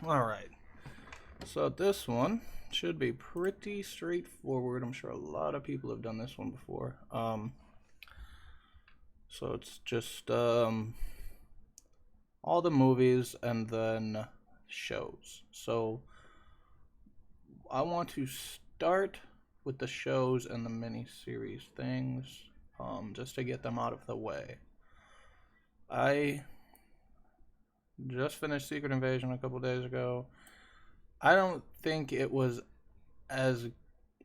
Alright, so this one should be pretty straightforward. I'm sure a lot of people have done this one before. So it's just all the movies and then shows. So I want to start with the shows and the miniseries things, just to get them out of the way. I just finished Secret Invasion a couple days ago. I don't think it was as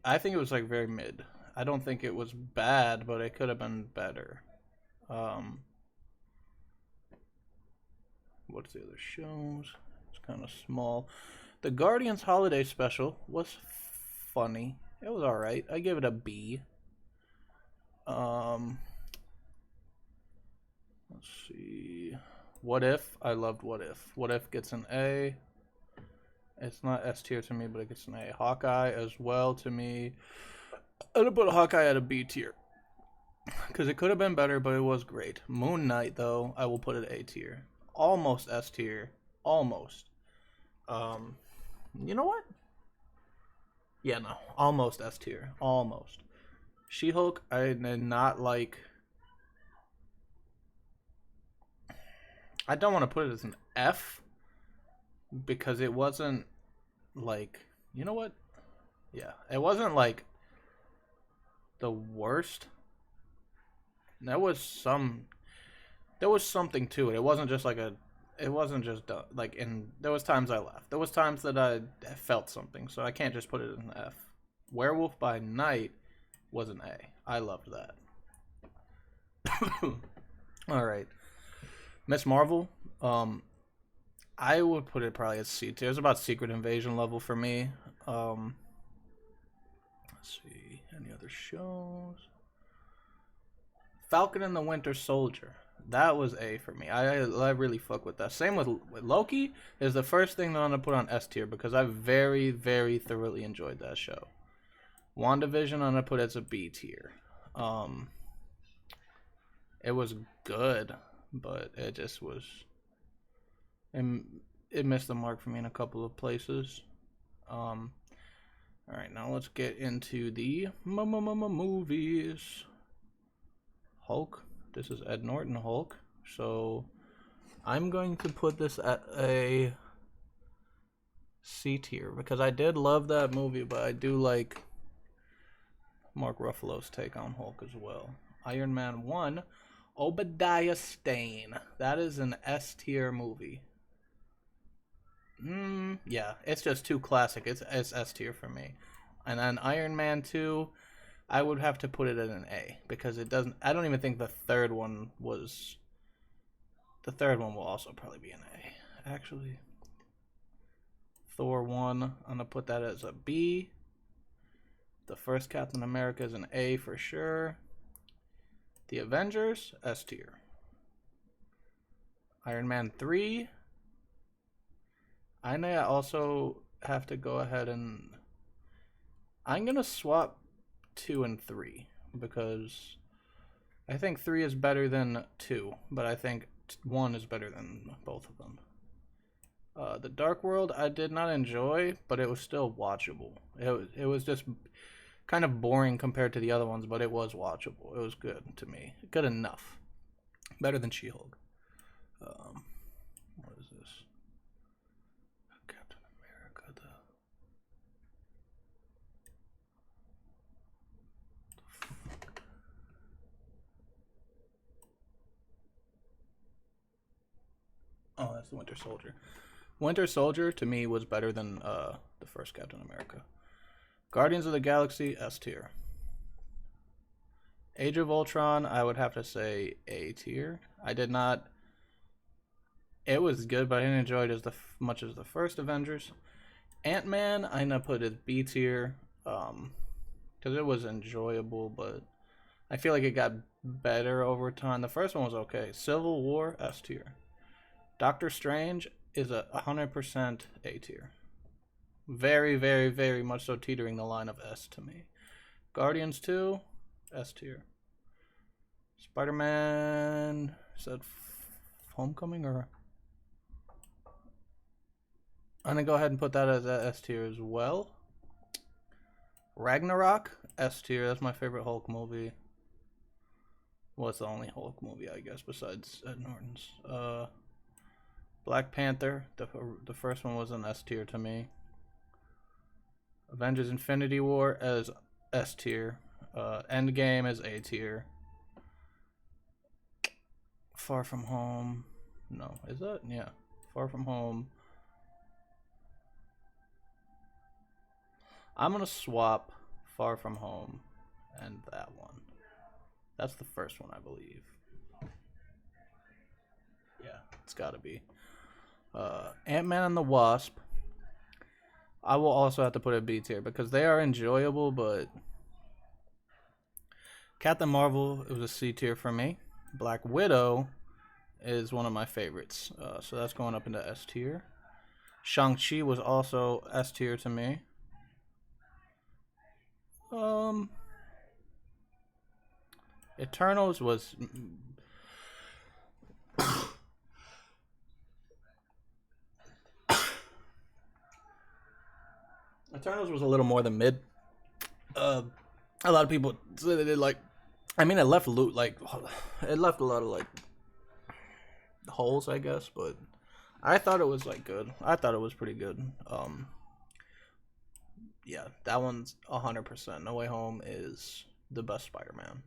I think it was like very mid. I don't think it was bad, but it could have been better. Um, what's the other shows? It's kind of small. The Guardians Holiday Special was funny. It was all right. I give it a B. Um, let's see. What If? I loved What If. What If gets an A. It's not S tier to me, but it gets an A. Hawkeye as well to me. I'd put Hawkeye at a B tier because it could have been better, but it was great. Moon Knight, though, I will put it A tier. Almost S tier. Almost. Um, you know what? Yeah, no. Almost S tier. Almost. She-Hulk, I did not like. I don't want to put it as an F because it wasn't like. You know what? Yeah, it wasn't like the worst. There was some. There was something to it. It wasn't just like a. It wasn't just like. And there was times I laughed. There was times that I felt something. So I can't just put it as an F. Werewolf by Night was an A. I loved that. All right, Miss Marvel. I would put it probably as C tier. It's about Secret Invasion level for me. Let's see any other shows. Falcon and the Winter Soldier. That was A for me. I really fuck with that. Same with Loki. Is the first thing that I'm gonna put on S tier because I very thoroughly enjoyed that show. WandaVision I'm gonna put as a B tier. It was good, but it just was. It missed the mark for me in a couple of places. All right, now let's get into the movies. Hulk. This is Ed Norton Hulk. So I'm going to put this at a C tier because I did love that movie, but I do like Mark Ruffalo's take on Hulk as well. Iron Man 1, Obadiah Stane. That is an S tier movie. Yeah, it's just too classic. It's S tier for me. And then Iron Man 2, I would have to put it at an A because it doesn't. I don't even think the third one was. The third one will also probably be an A. Actually, Thor 1, I'm gonna put that as a B. The first Captain America is an A for sure. The Avengers, S tier. Iron Man 3. I may also have to go ahead and. I'm gonna swap 2 and 3 because I think 3 is better than 2, but I think 1 is better than both of them. The Dark World I did not enjoy, but it was still watchable. It was just kind of boring compared to the other ones, but it was watchable. It was good to me. Good enough. Better than She-Hulk. What is this? Captain America. Oh, that's the Winter Soldier. Winter Soldier to me was better than the first Captain America. Guardians of the Galaxy, S tier. Age of Ultron, I would have to say A tier. I did not. It was good, but I didn't enjoy it as much as the first Avengers. Ant-Man, I'm gonna put as B tier, because it was enjoyable, but I feel like it got better over time. The first one was okay. Civil War, S tier. Doctor Strange is a 100% A tier. Very much so teetering the line of S to me. Guardians 2, S tier. Spider-Man, is that Homecoming or? I'm gonna go ahead and put that as a S tier as well. Ragnarok, S tier. That's my favorite Hulk movie. Well, it's the only Hulk movie, I guess, besides Ed Norton's. Black Panther, the first one was an S tier to me. Avengers Infinity War as S tier. Endgame is A tier. Far From Home. No, is that? Yeah. Far From Home. I'm going to swap Far From Home and that one. That's the first one, I believe. Yeah, it's got to be. Ant-Man and the Wasp. I will also have to put a B tier because they are enjoyable, but Captain Marvel, it was a C tier for me. Black Widow is one of my favorites, so that's going up into S tier. Shang-Chi was also S tier to me. Eternals was Eternals was a little more than mid. A lot of people said they did like. I mean, it left a lot of like holes, I guess, but I thought it was like good. I thought it was pretty good. Yeah, that one's 100%. No Way Home is the best Spider-Man.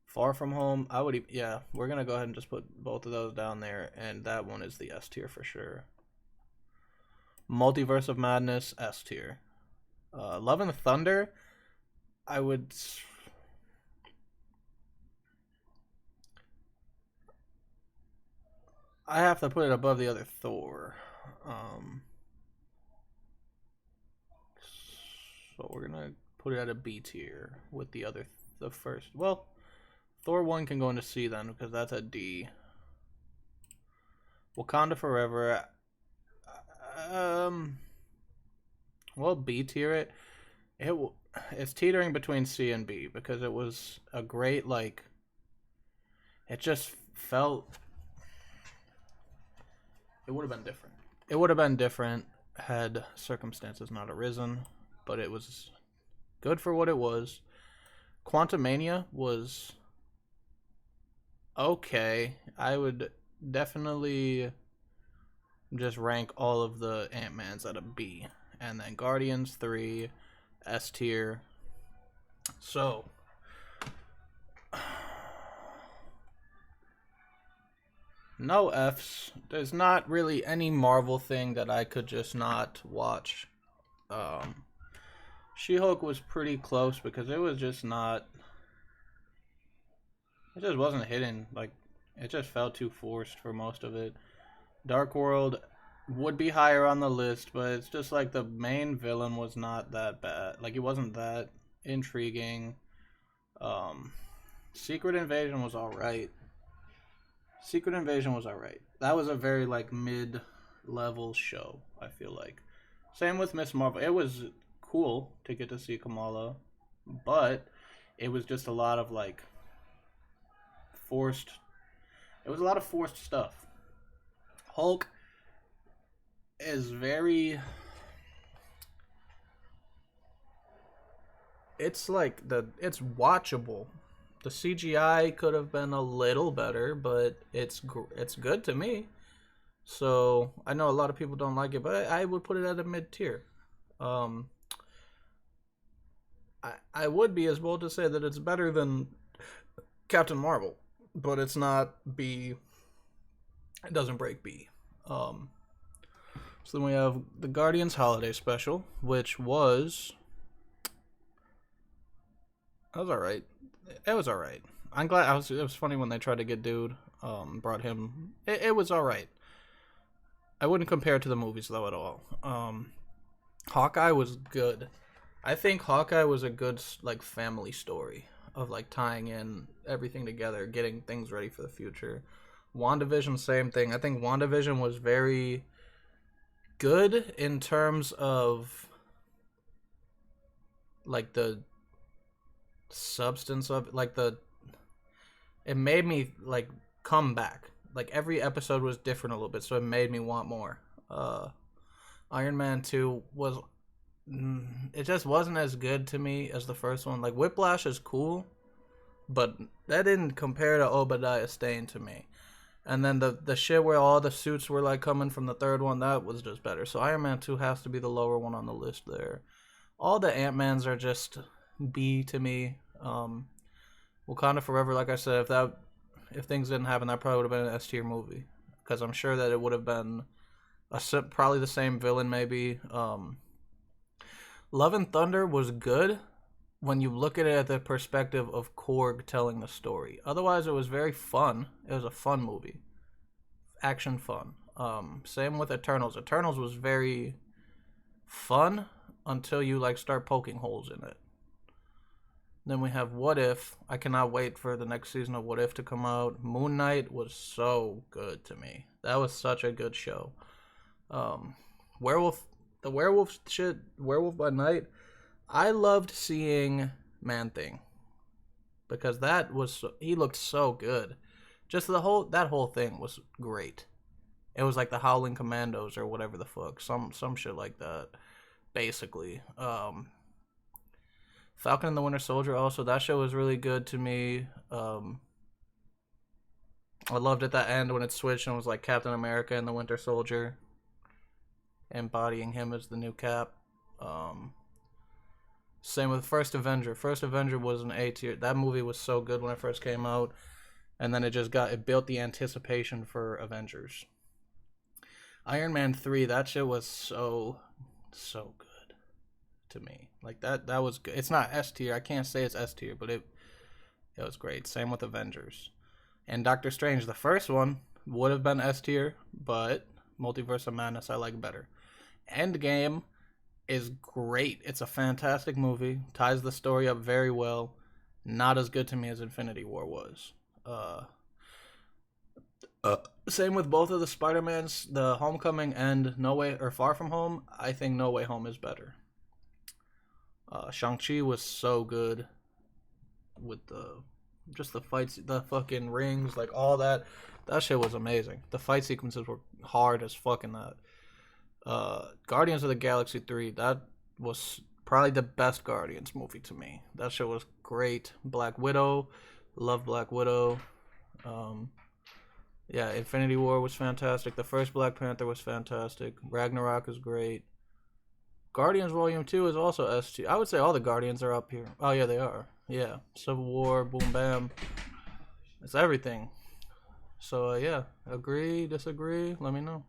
Far From Home, yeah, we're gonna go ahead and just put both of those down there, and that one is the S tier for sure. Multiverse of Madness, S tier. Love and Thunder, I have to put it above the other Thor. So we're gonna put it at a B tier with the first. Well, Thor 1 can go into C then because that's a D. Wakanda Forever. Well, B tier it. It's teetering between C and B because it was a great like. It just felt. It would have been different. It would have been different had circumstances not arisen, but it was good for what it was. Quantumania was okay. I would definitely just rank all of the Ant-Mans at a B. And then Guardians 3, S tier. So, no Fs. There's not really any Marvel thing that I could just not watch. She-Hulk was pretty close because it was just not. It just wasn't hitting. Like, it just felt too forced for most of it. Dark World would be higher on the list, but it's just like the main villain was not that bad. Like, it wasn't that intriguing. Secret Invasion was alright. That was a very like mid-level show, I feel like. Same with Miss Marvel. It was cool to get to see Kamala, but it was just a lot of like forced. It was a lot of forced stuff. Hulk is very. It's like it's watchable. The CGI could have been a little better, but it's good to me. So I know a lot of people don't like it, but I would put it at a mid tier. I would be as bold to say that it's better than Captain Marvel, but it's not B. It doesn't break B. So then we have the Guardians Holiday Special, which was. That was alright. It was alright. I'm glad. It was funny when they tried to get Dude. Brought him. It was alright. I wouldn't compare it to the movies though at all. Hawkeye was good. I think Hawkeye was a good like family story of like tying in everything together, getting things ready for the future. WandaVision, same thing. I think WandaVision was very good in terms of like the substance of like it made me like come back. like every episode was different a little bit, so it made me want more. Iron Man 2 was it just wasn't as good to me as the first one. Like Whiplash is cool, but that didn't compare to Obadiah Stane to me. And then the shit where all the suits were like coming from the third one, that was just better. So Iron Man 2 has to be the lower one on the list there. All the Ant-Mans are just B to me. Wakanda Forever, like I said, if things didn't happen, that probably would have been an S tier movie, because I'm sure that it would have been probably the same villain maybe. Love and Thunder was good when you look at it at the perspective of Korg telling the story. Otherwise, it was very fun. It was a fun movie, action fun. Same with Eternals. Eternals was very fun until you like start poking holes in it. Then we have What If. I cannot wait for the next season of What If to come out. Moon Knight was so good to me. That was such a good show. Werewolf by Night. I loved seeing Man Thing, because he looked so good. Just that whole thing was great. It was like the Howling Commandos or whatever the fuck, some shit like that, basically. Falcon and the Winter Soldier also, that show was really good to me. I loved at that end when it switched and it was like Captain America and the Winter Soldier, embodying him as the new Cap. Same with First Avenger. First Avenger was an A tier. That movie was so good when it first came out, and then it built the anticipation for Avengers. Iron Man 3, that shit was so good to me. Like that was good. It's not S tier. I can't say it's S tier, but it was great. Same with Avengers. And Doctor Strange, the first one would have been S tier, but Multiverse of Madness I like better. Endgame is great. It's a fantastic movie. Ties the story up very well. Not as good to me as Infinity War was. Same with both of the Spider-Mans, the Homecoming and Far From Home. I think No Way Home is better. Shang-Chi was so good with the fights, the fucking rings, like all that. That shit was amazing. The fight sequences were hard as fucking that. Guardians of the Galaxy 3, that was probably the best Guardians movie to me. That shit was great. Black Widow, love Black Widow. Yeah, Infinity War was fantastic. The first Black Panther was fantastic. Ragnarok is great. Guardians Volume 2 is also S2. I would say all the Guardians are up here. Oh, yeah, they are. Yeah. Civil War, Boom Bam. It's everything. So, yeah. Agree, disagree? Let me know.